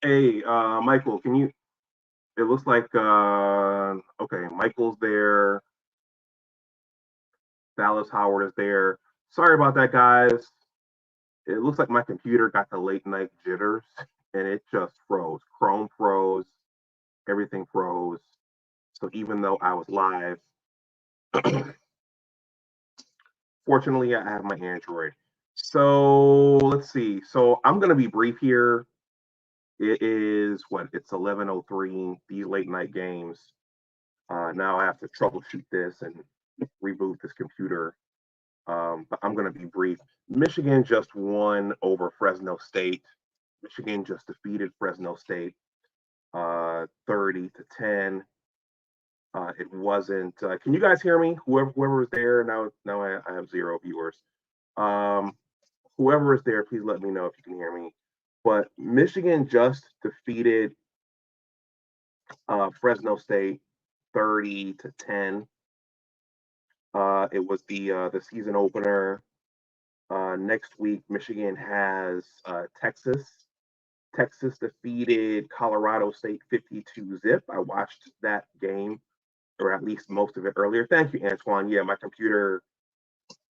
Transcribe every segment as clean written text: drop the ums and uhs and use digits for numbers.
Hey, Michael, can you? It looks like okay, Michael's there. Dallas Howard is there. Sorry about that, guys. It looks like my computer got the late night jitters and it just froze. Chrome froze, everything froze. So even though I was live, fortunately, I have my Android. So let's see. So I'm gonna be brief here. It is what? It's 11:03. These late night games. Now I have to troubleshoot this and reboot this computer. But I'm going to be brief. Michigan just won over Fresno State. Michigan just defeated Fresno State 30-10. It wasn't. Can you guys hear me? Whoever is there now, I have zero viewers. Um, Whoever is there, please let me know if you can hear me. But Michigan just defeated Fresno State 30-10. It was the season opener. Next week, Michigan has Texas. Texas defeated Colorado State 52-zip. I watched that game, or at least most of it earlier. Thank you, Antoine. Yeah, my computer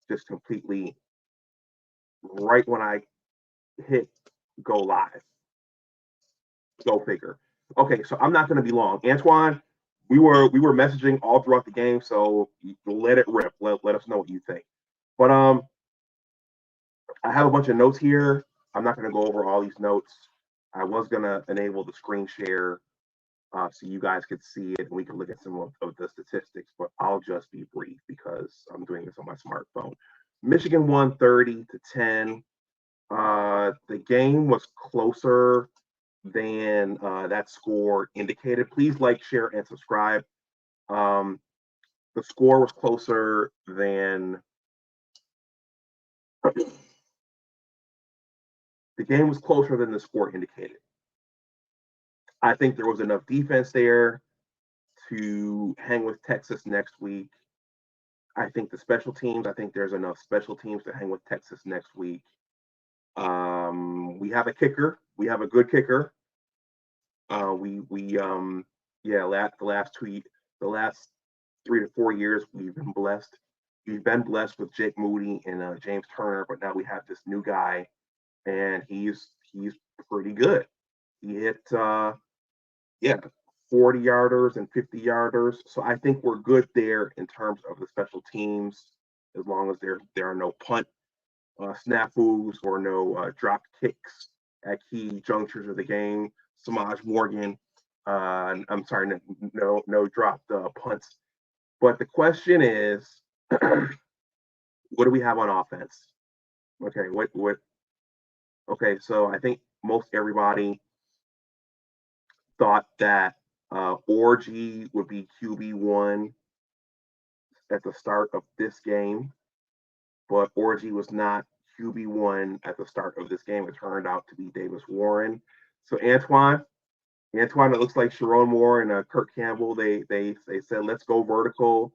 just completely, right when I hit go live. Go figure. Okay, so I'm not going to be long. Antoine, we were messaging all throughout the game, so let it rip. Let us know what you think. But I have a bunch of notes here. I'm not going to go over all these notes. I was going to enable the screen share so you guys could see it and we can look at some of the statistics, but I'll just be brief because I'm doing this on my smartphone. Michigan won 30-10. The game was closer than that score indicated. Please like, share, and subscribe. The score was closer than the game was closer than the score indicated. I think there was enough defense there to hang with Texas next week. I think the special teams, I think there's enough special teams to hang with Texas next week. We have a kicker. We have a good kicker. The last 3 to 4 years, we've been blessed. We've been blessed with Jake Moody and James Turner, but now we have this new guy, and he's pretty good. He hit 40 yarders and 50 yarders. So I think we're good there in terms of the special teams, as long as there are no punt snafus or no drop kicks at key junctures of the game. Samaj Morgan, I'm sorry, no dropped punts. But the question is, what do we have on offense? Okay, what? Okay, so I think most everybody thought that Orgy would be QB1 at the start of this game, but Orgy was not QB1 at the start of this game. It turned out to be Davis Warren. So Antoine, it looks like Sharon Moore and Kirk Campbell. They said let's go vertical.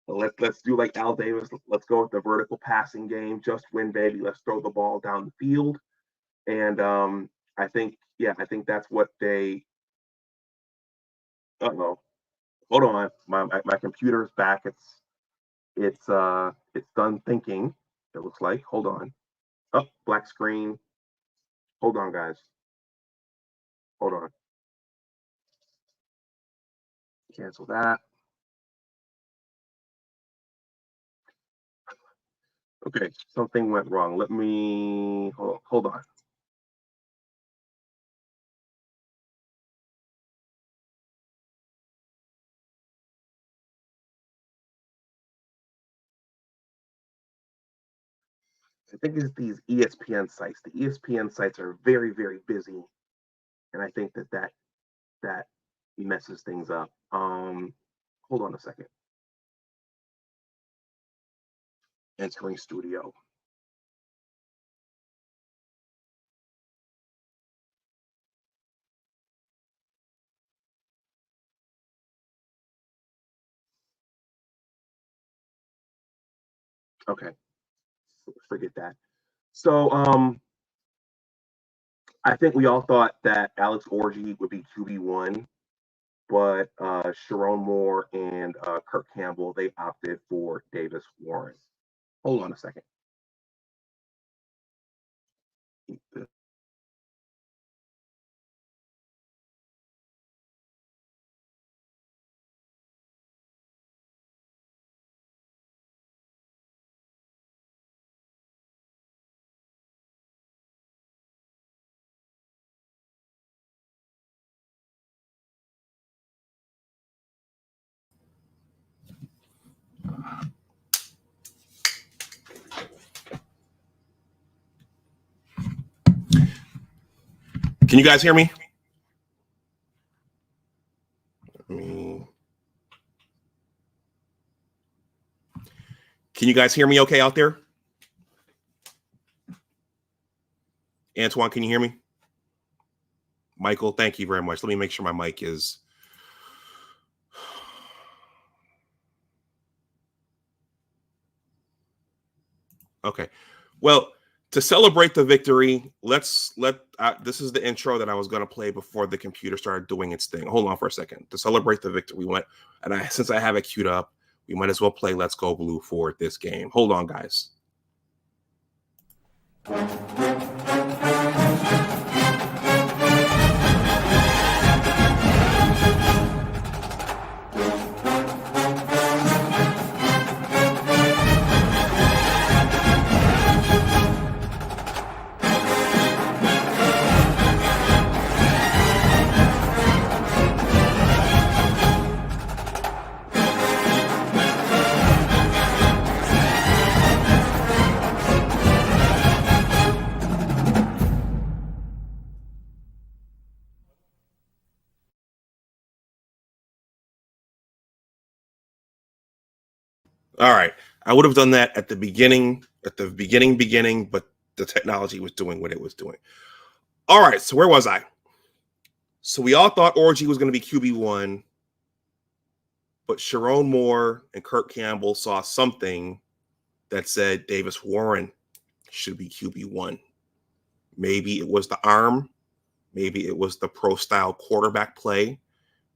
Let's do like Al Davis. Let's go with the vertical passing game. Just win, baby. Let's throw the ball down the field. And I think that's what they. Oh, hold on. My computer's back. It's done thinking. It looks like. Hold on. Oh, black screen. Hold on, guys. Hold on. Cancel that. Okay, something went wrong. Let me hold on. I think it's these ESPN sites. The ESPN sites are very, very busy, and I think that messes things up. Hold on a second. Entering studio. Okay, forget that. So I think we all thought that Alex Orji would be QB1, but Sharon Moore and Kirk Campbell, they opted for Davis Warren. Hold on a second. Can you guys hear me? Can you guys hear me okay out there? Antoine, can you hear me? Michael, thank you very much. Let me make sure my mic is... Okay. Well, to celebrate the victory, this is the intro that I was going to play before the computer started doing its thing. Hold on for a second. To celebrate the victory, since I have it queued up, we might as well play Let's Go Blue for this game. Hold on, guys. All right. I would have done that at the beginning, but the technology was doing what it was doing. All right. So where was I? So we all thought Orji was going to be QB1, but Sharon Moore and Kirk Campbell saw something that said Davis Warren should be QB1. Maybe it was the arm. Maybe it was the pro-style quarterback play.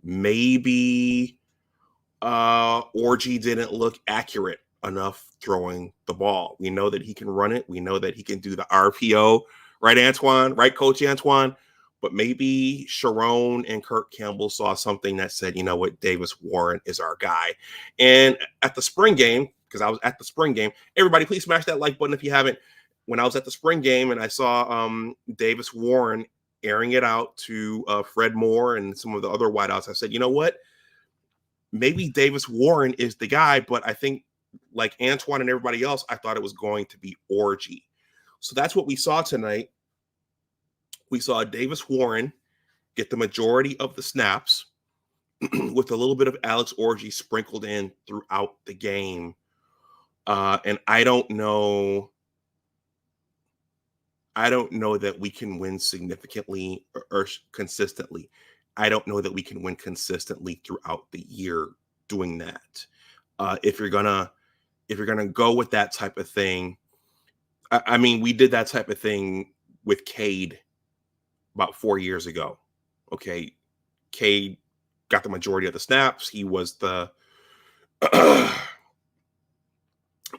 Maybe Orji didn't look accurate enough throwing the ball. We know that he can run it. We know that he can do the RPO. Right, Antoine? Right, Coach Antoine? But maybe Sharon and Kirk Campbell saw something that said, you know what, Davis Warren is our guy. And at the spring game, because I was at the spring game, everybody please smash that like button if you haven't. When I was at the spring game and I saw Davis Warren airing it out to Fred Moore and some of the other wideouts, I said, you know what? Maybe Davis Warren is the guy, but I think like Antoine and everybody else, I thought it was going to be Orji. So that's what we saw tonight. We saw Davis Warren get the majority of the snaps with a little bit of Alex Orji sprinkled in throughout the game. And I don't know that we can win significantly or consistently. I don't know that we can win consistently throughout the year doing that. If you're gonna go with that type of thing, I mean, we did that type of thing with Cade about 4 years ago. Okay, Cade got the majority of the snaps. He was the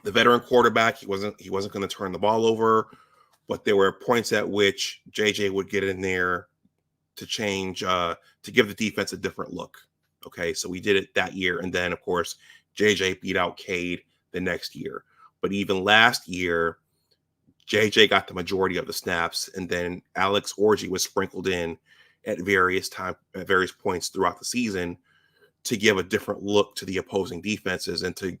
veteran quarterback. He wasn't going to turn the ball over, but there were points at which JJ would get in there to change, to give the defense a different look. Okay, so we did it that year. And then, of course, JJ beat out Cade the next year. But even last year, JJ got the majority of the snaps, and then Alex Orji was sprinkled in at various points throughout the season to give a different look to the opposing defenses and to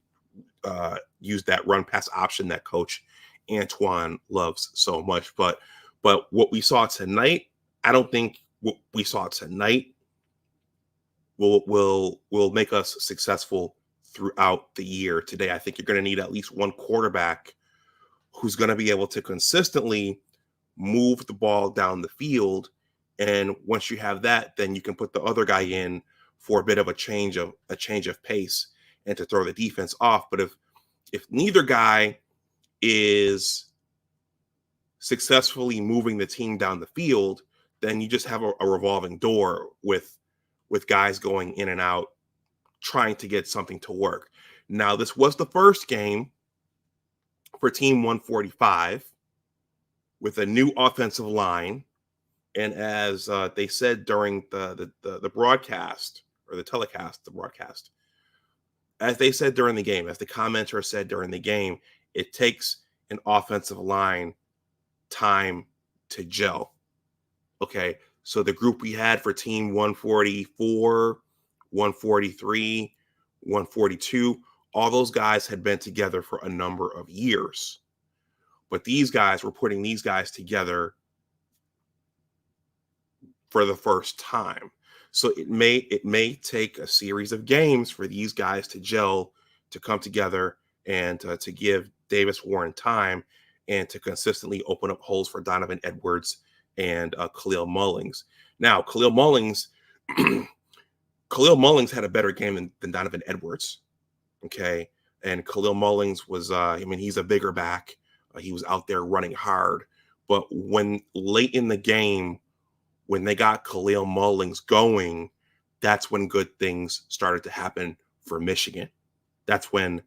use that run pass option that Coach Antoine loves so much. But what we saw tonight, I don't think what we saw tonight will make us successful throughout the year. Today, I think you're going to need at least one quarterback who's going to be able to consistently move the ball down the field. And once you have that, then you can put the other guy in for a bit of a change of pace and to throw the defense off. But if neither guy is successfully moving the team down the field, then you just have a revolving door with guys going in and out, trying to get something to work. Now, this was the first game for Team 145 with a new offensive line. And as they said during the broadcast, or the telecast, the broadcast, as they said during the game, as the commenter said during the game, it takes an offensive line time to gel. Okay, so the group we had for Team 144, 143, 142, all those guys had been together for a number of years. But these guys were putting these guys together for the first time. So it may take a series of games for these guys to gel, to come together, and to give Davis Warren time, and to consistently open up holes for Donovan Edwards and Khalil Mullings. Now, Khalil Mullings had a better game than Donovan Edwards. Okay, and Khalil Mullings was, he's a bigger back. He was out there running hard. But when late in the game, when they got Khalil Mullings going, that's when good things started to happen for Michigan. That's when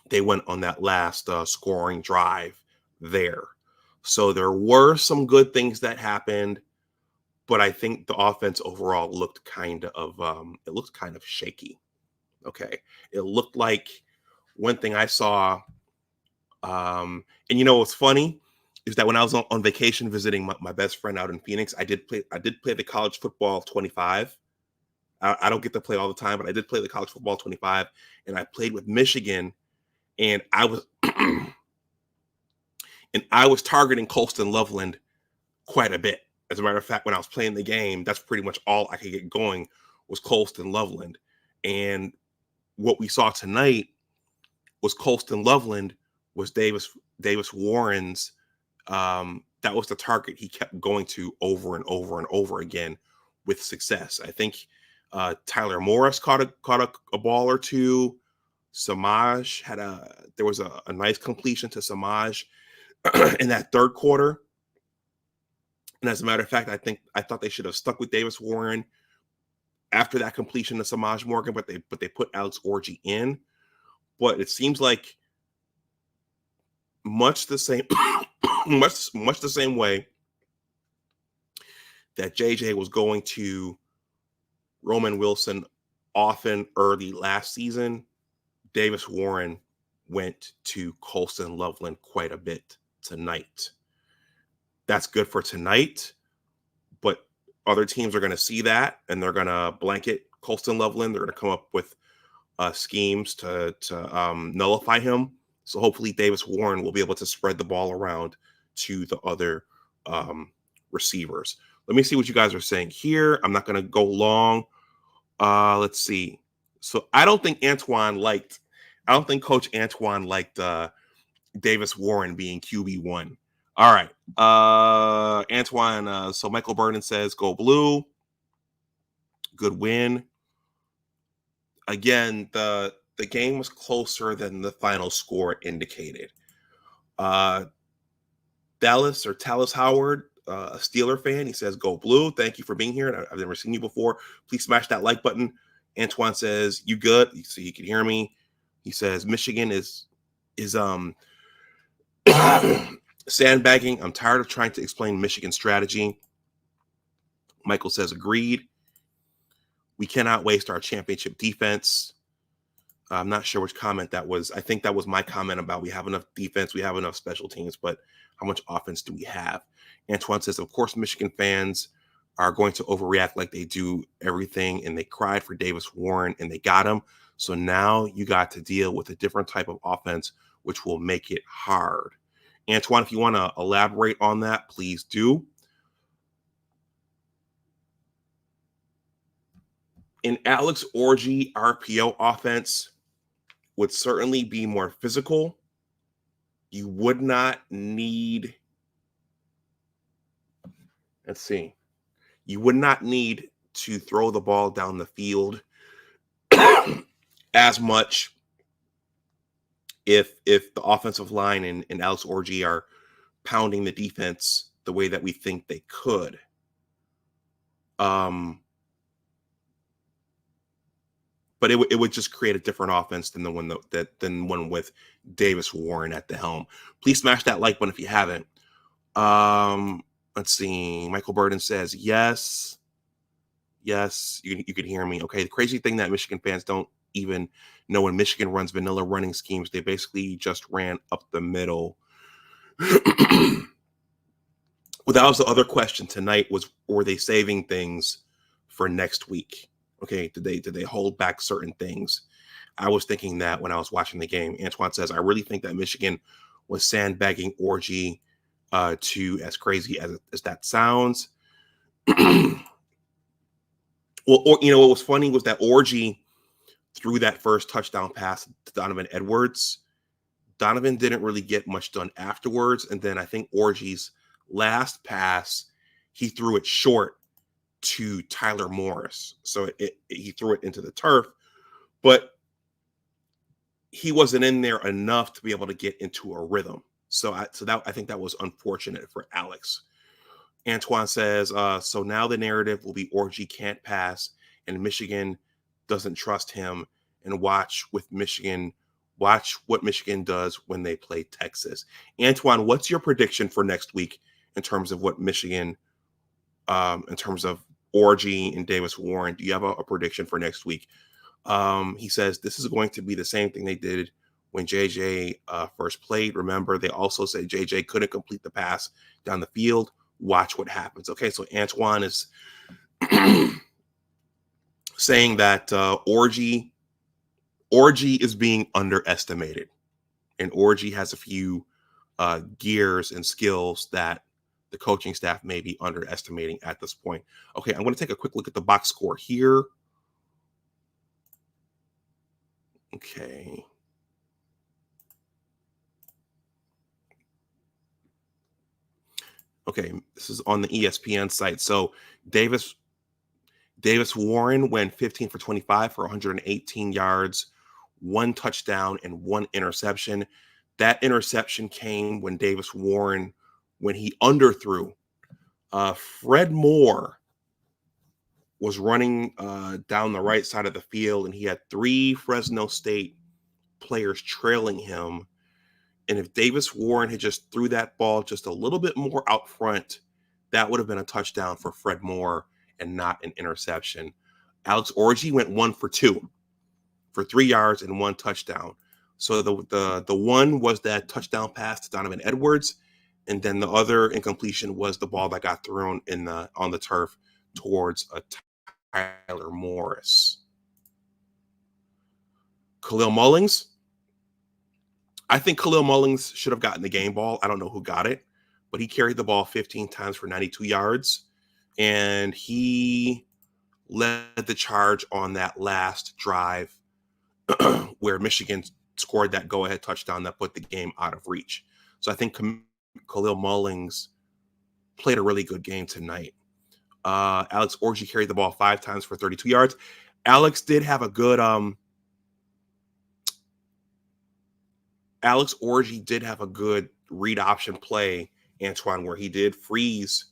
they went on that last scoring drive there. So there were some good things that happened, but I think the offense overall looked kind of shaky. Okay, it looked like one thing I saw, and what's funny is that when I was on vacation visiting my best friend out in Phoenix, I did play the college football 25. I don't get to play all the time, but I did play the college football 25, and I played with Michigan, and I was targeting Colston Loveland quite a bit. As a matter of fact, when I was playing the game, that's pretty much all I could get going was Colston Loveland. And what we saw tonight was Colston Loveland was Davis Warren's. That was the target he kept going to over and over and over again with success. I think Tyler Morris caught a ball or two. Samaj there was a nice completion to Samaj in that third quarter. And as a matter of fact, I thought they should have stuck with Davis Warren after that completion to Samaj Morgan, but they put Alex Orji in. But it seems like much the same much the same way that JJ was going to Roman Wilson often early last season, Davis Warren went to Colston Loveland quite a bit tonight. That's good for tonight, but other teams are going to see that, and they're going to blanket Colston Loveland. They're going to come up with schemes to nullify him. So hopefully Davis Warren will be able to spread the ball around to the other receivers. Let me see what you guys are saying here. I'm not going to go long. Let's see. So I don't think Coach Antoine liked Davis Warren being QB1. All right. Antoine, so Michael Burden says, go blue. Good win. Again, the game was closer than the final score indicated. Dallas Howard, a Steeler fan, he says, go blue. Thank you for being here. I've never seen you before. Please smash that like button. Antoine says, you good? So you can hear me. He says, Michigan is sandbagging. I'm tired of trying to explain Michigan strategy. Michael says, agreed. We cannot waste our championship defense. I'm not sure which comment that was. I think that was my comment about we have enough defense, we have enough special teams, but how much offense do we have? Antoine says, of course, Michigan fans are going to overreact like they do everything, and they cried for Davis Warren, and they got him. So now you got to deal with a different type of offense, which will make it hard. Antoine, if you want to elaborate on that, please do. An Alex Orji RPO offense would certainly be more physical. You would not need, you would not need to throw the ball down the field as much if the offensive line and Alex Orji are pounding the defense the way that we think they could. But it would just create a different offense than the one than one with Davis Warren at the helm. Please smash that like button if you haven't. Let's see. Michael Burden says yes. Yes, you can hear me. Okay. The crazy thing that Michigan fans don't even know, when Michigan runs vanilla running schemes, they basically just ran up the middle. Well, that was the other question tonight, was were they saving things for next week? Okay, did they hold back certain things? I was thinking that when I was watching the game. Antoine says, I really think that Michigan was sandbagging Orji, to, as crazy as that sounds. Well, what was funny was that Orji threw that first touchdown pass to Donovan Edwards. Donovan didn't really get much done afterwards. And then I think Orji's last pass, he threw it short to Tyler Morris. So he threw it into the turf, but he wasn't in there enough to be able to get into a rhythm. So I think that was unfortunate for Alex. Antoine says, so now the narrative will be Orji can't pass and Michigan doesn't trust him, and watch what Michigan does when they play Texas. Antoine, what's your prediction for next week in terms of what Michigan, in terms of Orji and Davis Warren? Do you have a prediction for next week? He says this is going to be the same thing they did when JJ first played. Remember, they also said JJ couldn't complete the pass down the field. Watch what happens. Okay, so Antoine is saying that Orji is being underestimated, and Orji has a few gears and skills that the coaching staff may be underestimating at this point. Okay, I'm going to take a quick look at the box score here. Okay. Okay, this is on the ESPN site. So Davis Warren went 15 for 25 for 118 yards, 1 touchdown, and 1 interception. That interception came when Davis Warren, when he underthrew. Fred Moore was running down the right side of the field, and he had 3 Fresno State players trailing him. And if Davis Warren had just threw that ball just a little bit more out front, that would have been a touchdown for Fred Moore and not an interception. Alex Orji went 1 for 2 for 3 yards and 1 touchdown. So the one was that touchdown pass to Donovan Edwards, and then the other incompletion was the ball that got thrown on the turf towards a Tyler Morris. Khalil Mullings. I think Khalil Mullings should have gotten the game ball. I don't know who got it, but he carried the ball 15 times for 92 yards, and he led the charge on that last drive where Michigan scored that go-ahead touchdown that put the game out of reach. So I think Khalil Mullings played a really good game tonight. Alex Orji carried the ball 5 times for 32 yards. Alex did have a good Alex Orji did have a good read option play, Antoine, where he did freeze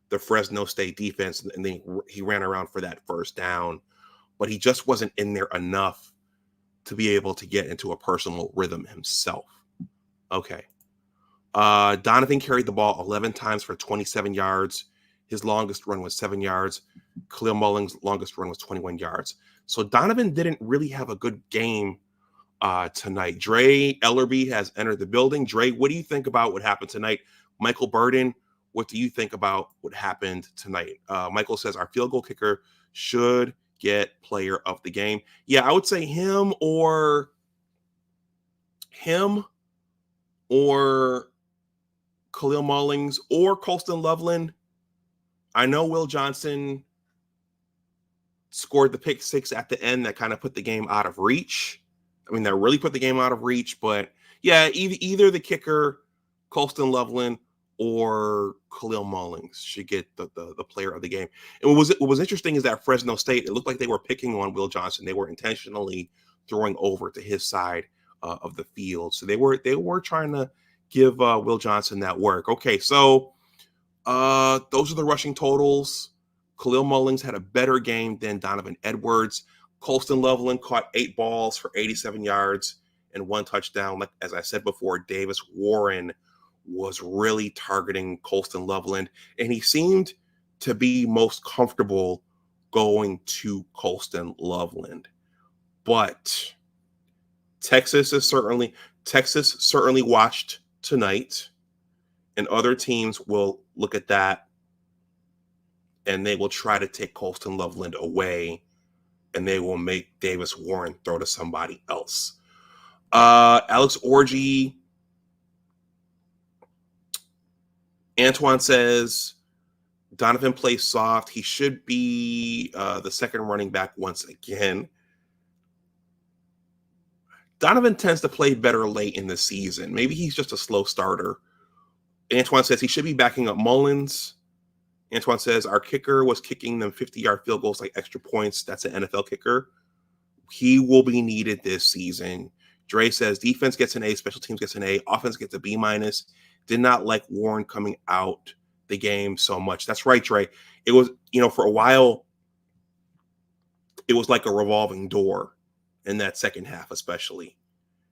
the Fresno State defense, and then he ran around for that first down, but he just wasn't in there enough to be able to get into a personal rhythm himself. Okay. Donovan carried the ball 11 times for 27 yards. His longest run was 7 yards. Khalil Mullings' longest run was 21 yards. So Donovan didn't really have a good game tonight. Dre Ellerby has entered the building. Dre, what do you think about what happened tonight? Michael Burden, what do you think about what happened tonight? Michael says our field goal kicker should get player of the game. Yeah, I would say him or Khalil Mullings or Colston Loveland. I know Will Johnson scored the pick 6 at the end that kind of put the game out of reach. I mean, that really put the game out of reach, but yeah, either the kicker, Colston Loveland, or Khalil Mullings should get the player of the game. And what was interesting is that Fresno State, it looked like they were picking on Will Johnson. They were intentionally throwing over to his side of the field. So they were trying to give Will Johnson that work. Okay, so those are the rushing totals. Khalil Mullings had a better game than Donovan Edwards. Colston Loveland caught 8 balls for 87 yards and 1 touchdown. Like as I said before, Davis Warren was really targeting Colston Loveland, and he seemed to be most comfortable going to Colston Loveland. But Texas certainly watched tonight, and other teams will look at that and they will try to take Colston Loveland away, and they will make Davis Warren throw to somebody else. Alex Orgy, Antoine says Donovan plays soft. He should be the second running back once again. Donovan tends to play better late in the season. Maybe he's just a slow starter. Antoine says he should be backing up Mullins. Antoine says our kicker was kicking them 50-yard field goals like extra points. That's an NFL kicker. He will be needed this season. Dre says defense gets an A, special teams gets an A, offense gets a B-. Did not like Warren coming out the game so much. That's right, Dre. It was, for a while, it was like a revolving door in that second half, especially.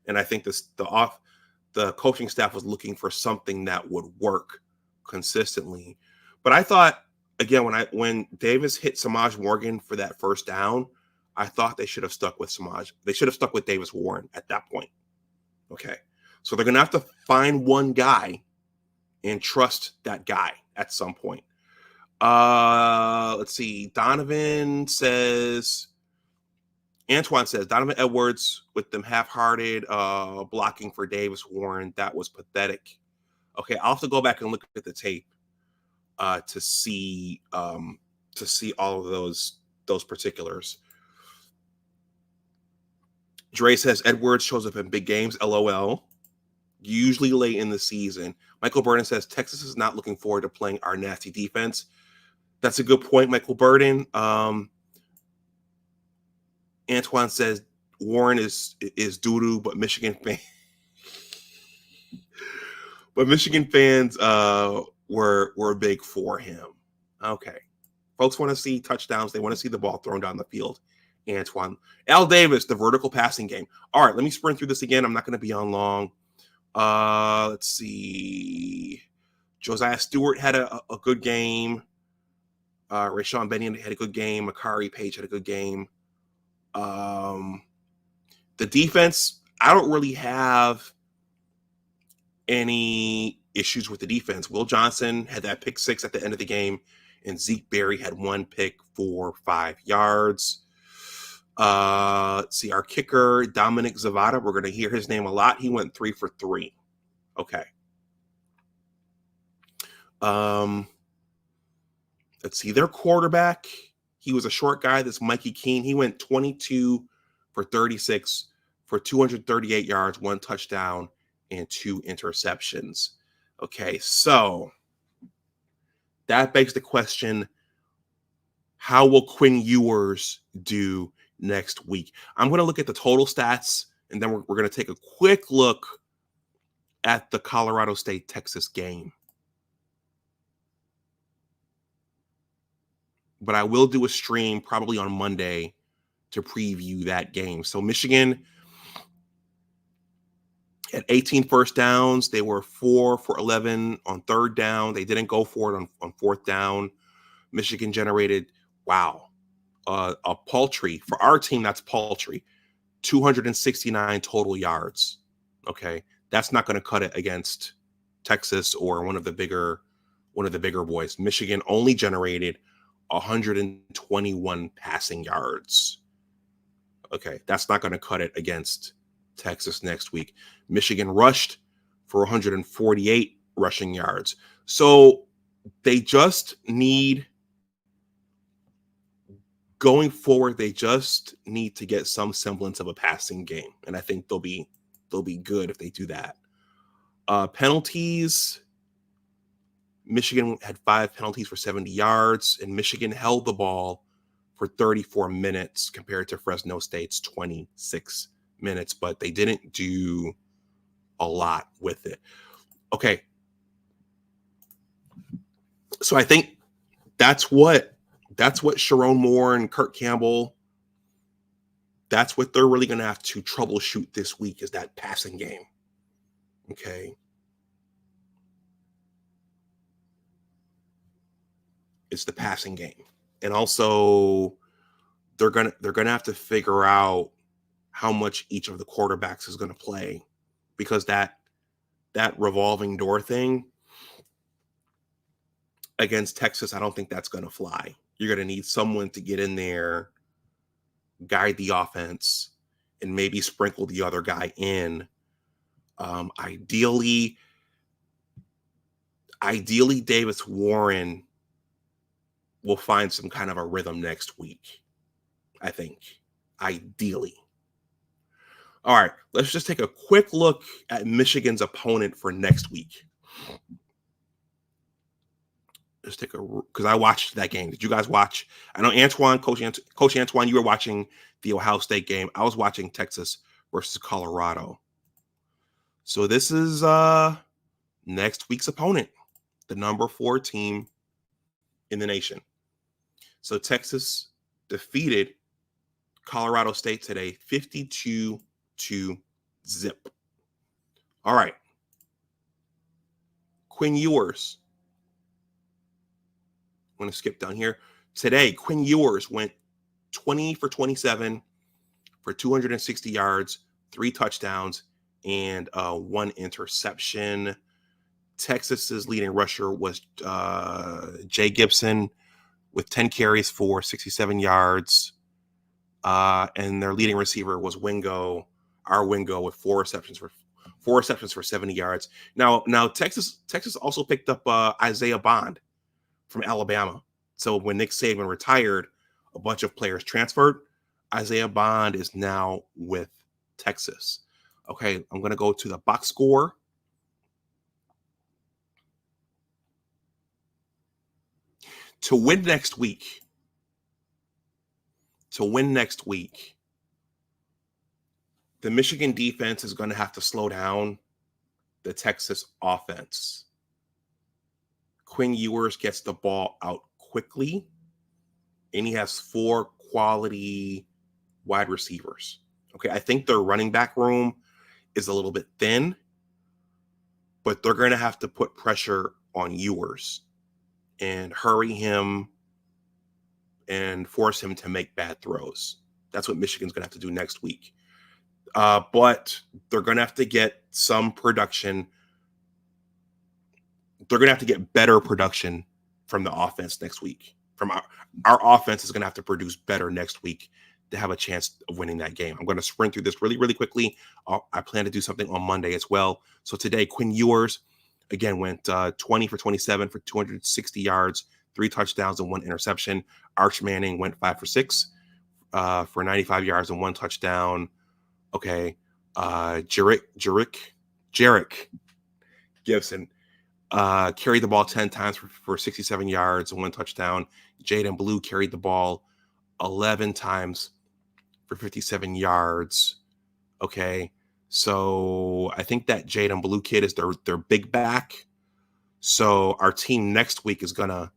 And I think the coaching staff was looking for something that would work consistently. But I thought, again, when Davis hit Samaj Morgan for that first down, I thought they should have stuck with Samaj. They should have stuck with Davis Warren at that point. Okay. So they're going to have to find one guy and trust that guy at some point. Let's see. Antoine says Donovan Edwards with them half-hearted blocking for Davis Warren. That was pathetic. Okay, I'll have to go back and look at the tape to see all of those particulars. Dre says Edwards shows up in big games. LOL. Usually late in the season. Michael Burden says Texas is not looking forward to playing our nasty defense. That's a good point, Michael Burden. Antoine says Warren is doo-doo, but Michigan fans were big for him. Okay. Folks want to see touchdowns. They want to see the ball thrown down the field. Antoine. Al Davis, the vertical passing game. All right, let me sprint through this again. I'm not going to be on long. Let's see. Josiah Stewart had a good game. Rashawn Benyon had a good game. Makari Page had a good game. The defense, I don't really have any issues with the defense. Will Johnson had that pick 6 at the end of the game, and Zeke Berry had 1 pick for 5 yards. Let's see, our kicker, Dominic Zavada, we're going to hear his name a lot. He went 3 for 3. Okay. Let's see, their quarterback, he was a short guy, this Mikey Keene. He went 22 for 36 for 238 yards, 1 touchdown, and 2 interceptions. Okay, so that begs the question, how will Quinn Ewers do next week? I'm going to look at the total stats, and then we're going to take a quick look at the Colorado State-Texas game. But I will do a stream probably on Monday to preview that game. So Michigan had 18 first downs. They were 4 for 11 on third down. They didn't go for it on fourth down. Michigan generated, a paltry, for our team, that's paltry, 269 total yards. Okay, that's not going to cut it against Texas or one of the bigger boys. Michigan only generated 121 passing yards. Okay, that's not going to cut it against Texas next week. Michigan rushed for 148 rushing yards. So they just need, going forward, they just need to get some semblance of a passing game. And I think they'll be good if they do that. Penalties. Michigan had 5 penalties for 70 yards, and Michigan held the ball for 34 minutes compared to Fresno State's 26 minutes, but they didn't do a lot with it. Okay. So I think that's what Sharon Moore and Kurt Campbell, that's what they're really going to have to troubleshoot this week, is that passing game. Okay. It's the passing game. And also they're going to have to figure out how much each of the quarterbacks is going to play, because that revolving door thing against Texas, I don't think that's going to fly. You're going to need someone to get in there, guide the offense, and maybe sprinkle the other guy in. Ideally, Davis Warren will find some kind of a rhythm next week, I think. Ideally. All right, let's just take a quick look at Michigan's opponent for next week. Let's take because I watched that game. Did you guys watch? I know Coach Antoine, you were watching the Ohio State game. I was watching Texas versus Colorado. So this is next week's opponent, the number 4 team in the nation. So Texas defeated Colorado State today, 52-0. All right. Quinn Ewers. I'm going to skip down here. Today, Quinn Ewers went 20 for 27 for 260 yards, 3 touchdowns, and 1 interception. Texas's leading rusher was Jay Gibson with 10 carries for 67 yards. And their leading receiver was our Wingo, with 4 receptions for 70 yards. Now Texas also picked up Isaiah Bond from Alabama. So when Nick Saban retired, a bunch of players transferred. Isaiah Bond is now with Texas. Okay, I'm going to go to the box score. To win next week, the Michigan defense is going to have to slow down the Texas offense. Quinn Ewers gets the ball out quickly, and he has 4 quality wide receivers. Okay, I think their running back room is a little bit thin, but they're going to have to put pressure on Ewers and hurry him and force him to make bad throws. That's what Michigan's going to have to do next week. But they're going to have to get some production. They're going to have to get better production from the offense next week. From our offense is going to have to produce better next week to have a chance of winning that game. I'm going to sprint through this really, really quickly. I plan to do something on Monday as well. So today, Quinn Ewers, again, went 20 for 27 for 260 yards, 3 touchdowns and 1 interception. Arch Manning went 5 for 6 for 95 yards and 1 touchdown. Okay. Jarek Gibson carried the ball 10 times for 67 yards and 1 touchdown. Jaden Blue carried the ball 11 times for 57 yards. Okay. So I think that Jaden Blue kid is their big back. So our team next week is gonna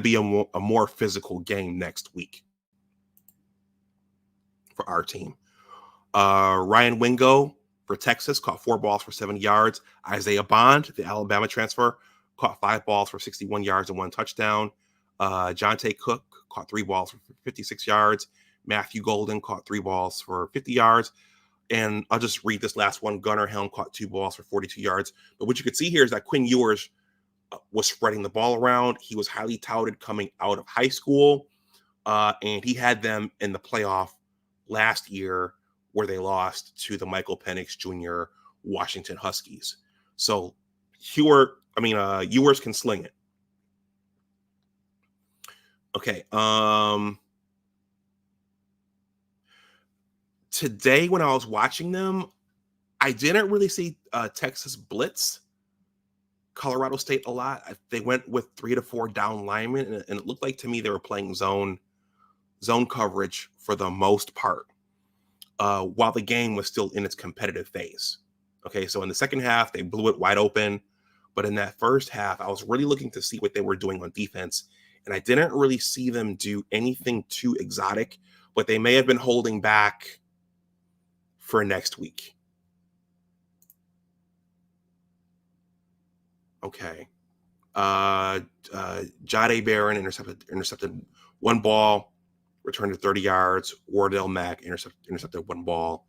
be a more physical game next week for our team. Ryan Wingo for Texas caught 4 balls for 70 yards. Isaiah Bond, the Alabama transfer, caught 5 balls for 61 yards and 1 touchdown. Jonte Cook caught 3 balls for 56 yards. Matthew Golden caught 3 balls for 50 yards. And I'll just read this last one. Gunnar Helm caught 2 balls for 42 yards. But what you could see here is that Quinn Ewers was spreading the ball around. He was highly touted coming out of high school. And he had them in the playoff last year, where they lost to the Michael Penix Jr. Washington Huskies. So Ewers can sling it. Okay. Today, when I was watching them, I didn't really see Texas blitz Colorado State a lot. They went with 3 to 4 down linemen, and it looked like to me they were playing zone coverage for the most part. while the game was still in its competitive phase. Okay, so in the second half, they blew it wide open. But in that first half, I was really looking to see what they were doing on defense. And I didn't really see them do anything too exotic, but they may have been holding back for next week. Okay. Jade Barron intercepted one ball, returned to 30 yards. Wardell Mack intercepted one ball.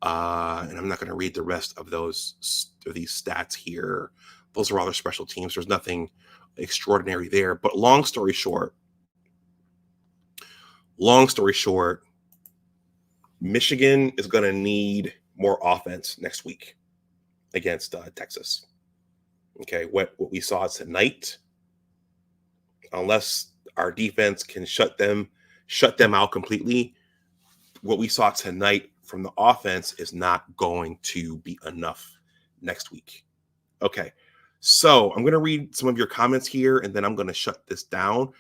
And I'm not going to read the rest of these stats here. Those are all their special teams. There's nothing extraordinary there. But long story short, Michigan is going to need more offense next week against Texas. Okay, what we saw tonight, unless our defense can shut them out completely, what we saw tonight from the offense is not going to be enough next week. Okay, so I'm going to read some of your comments here, and then I'm going to shut this down.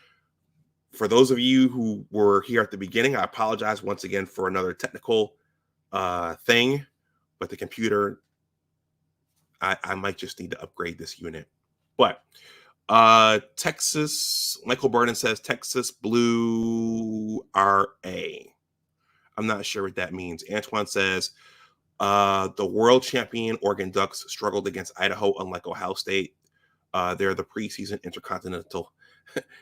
For those of you who were here at the beginning, I apologize once again for another technical thing, but the computer, I might just need to upgrade this unit. But Texas, Michael Burden says Texas Blue RA. I'm not sure what that means. Antoine says the world champion Oregon Ducks struggled against Idaho, unlike Ohio State. They're the preseason intercontinental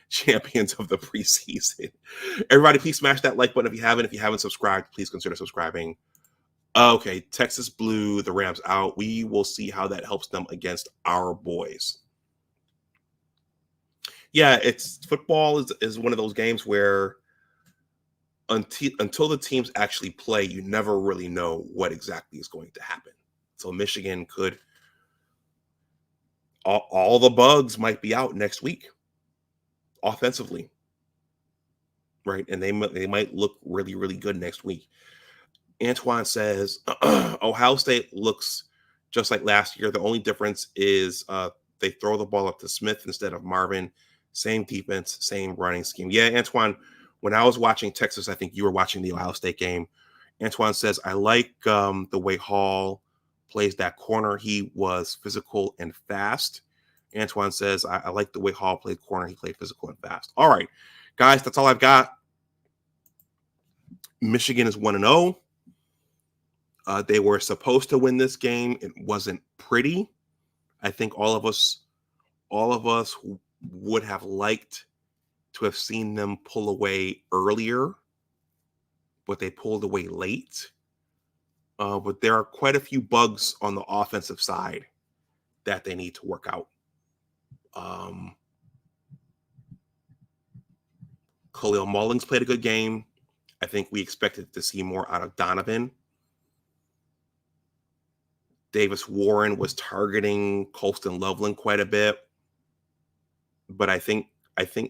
champions of the preseason. Everybody, please smash that like button if you haven't. If you haven't subscribed, please consider subscribing. Okay, Texas blew the Rams out. We will see how that helps them against our boys. Yeah, football is one of those games where until the teams actually play, you never really know what exactly is going to happen. So Michigan could, all the bugs might be out next week offensively, right? And they might look really, really good next week. Antoine says Ohio State looks just like last year. The only difference is they throw the ball up to Smith instead of Marvin. Same defense, same running scheme. Yeah, Antoine, when I was watching Texas, I think you were watching the Ohio State game. Antoine says, I like the way Hall plays that corner. He was physical and fast. Antoine says, I like the way Hall played corner. He played physical and fast. All right, guys, that's all I've got. Michigan is 1-0. They were supposed to win this game. It wasn't pretty. I think all of us would have liked to have seen them pull away earlier, but they pulled away late. But there are quite a few bugs on the offensive side that they need to work out. Khalil Mullings played a good game. I think we expected to see more out of Donovan. Davis Warren was targeting Colston Loveland quite a bit, but I think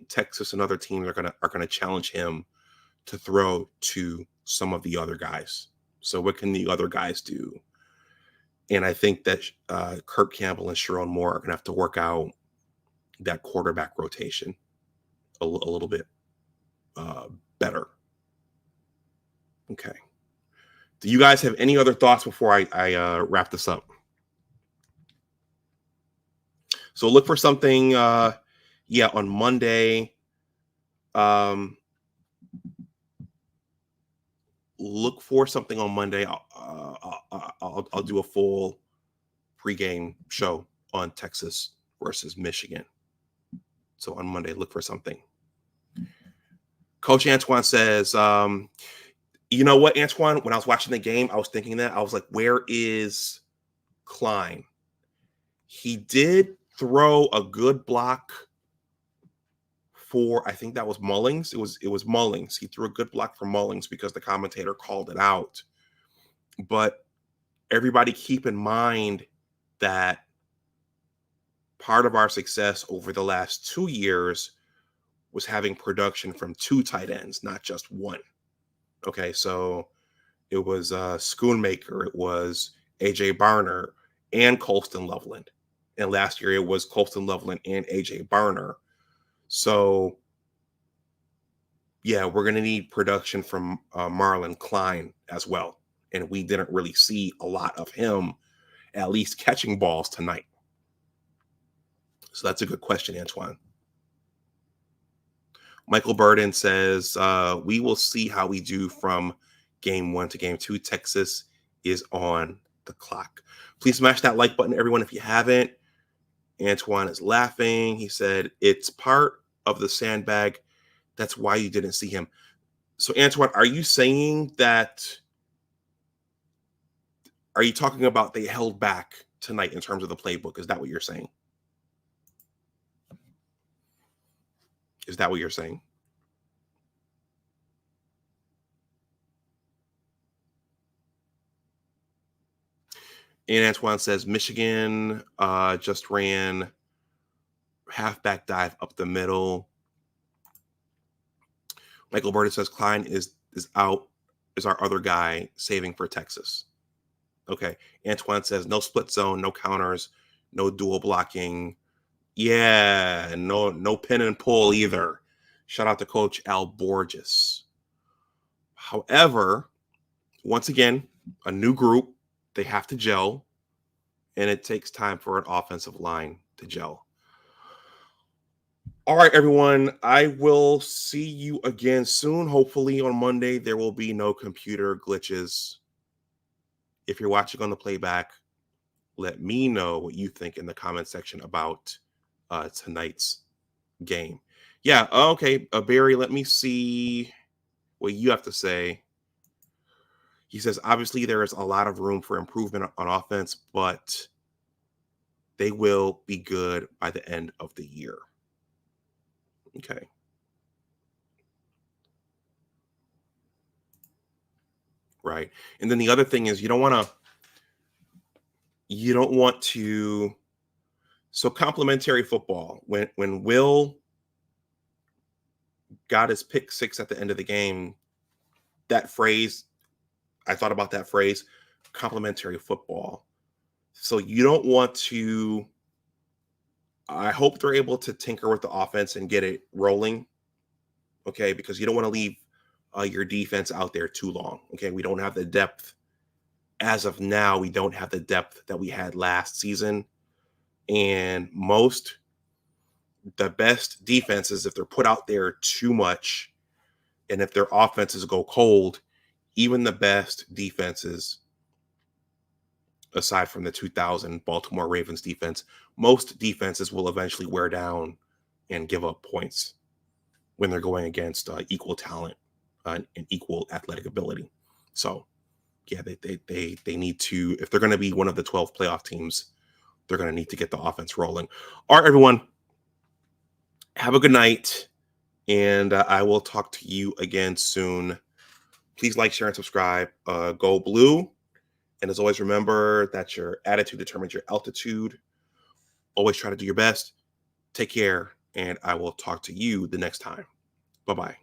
Texas and other teams are gonna challenge him to throw to some of the other guys. So what can the other guys do? And I think that Kirk Campbell and Sharon Moore are gonna have to work out that quarterback rotation a little bit better. Okay. Do you guys have any other thoughts before I wrap this up? So look for something, on Monday. Look for something on Monday. I'll do a full pregame show on Texas versus Michigan. So on Monday, look for something. Coach Antoine says, you know what, Antoine? When I was watching the game, I was thinking that. I was like, where is Klein? He did throw a good block for, I think that was Mullings. It was Mullings. He threw a good block for Mullings because the commentator called it out. But everybody keep in mind that part of our success over the last 2 years was having production from 2 tight ends, not just one. Okay, so it was Schoonmaker, it was AJ Barner, and Colston Loveland. And last year it was Colston Loveland and AJ Barner. So, yeah, we're going to need production from Marlon Klein as well. and we didn't really see a lot of him at least catching balls tonight. So that's a good question, Antoine. Michael Burden says, we will see how we do from game 1 to game 2. Texas is on the clock. Please smash that like button, everyone, if you haven't. Antoine is laughing. He said, it's part of the sandbag. That's why you didn't see him. So, Antoine, are you saying that, are you talking about they held back tonight in terms of the playbook? Is that what you're saying? Is that what you're saying? And Antoine says Michigan just ran halfback dive up the middle. Michael Burden says Klein is out, is our other guy saving for Texas. Okay. Antoine says no split zone, no counters, no dual blocking. Yeah, no pin and pull either. Shout out to Coach Al Borges. However, once again, a new group, they have to gel, and it takes time for an offensive line to gel. All right, everyone, I will see you again soon. Hopefully on Monday, there will be no computer glitches. If you're watching on the playback, let me know what you think in the comment section about tonight's game. Yeah, okay, Barry, let me see what you have to say. He says, obviously, there is a lot of room for improvement on offense, but they will be good by the end of the year. Okay. Right. And then the other thing is you don't want to, so complimentary football, when Will got his pick 6 at the end of the game, that phrase, I thought about that phrase, complimentary football. So you don't want to, I hope they're able to tinker with the offense and get it rolling. Okay. Because you don't want to leave your defense out there too long. Okay. We don't have the depth. As of now, we don't have the depth that we had last season. And the best defenses, if they're put out there too much, and if their offenses go cold, even the best defenses, aside from the 2000 Baltimore Ravens defense, most defenses will eventually wear down and give up points when they're going against equal talent and equal athletic ability. So, yeah, they need to, if they're going to be one of the 12 playoff teams, they're going to need to get the offense rolling. All right, everyone, have a good night, and I will talk to you again soon. Please like, share, and subscribe. Go blue. And as always, remember that your attitude determines your altitude. Always try to do your best. Take care, and I will talk to you the next time. Bye-bye.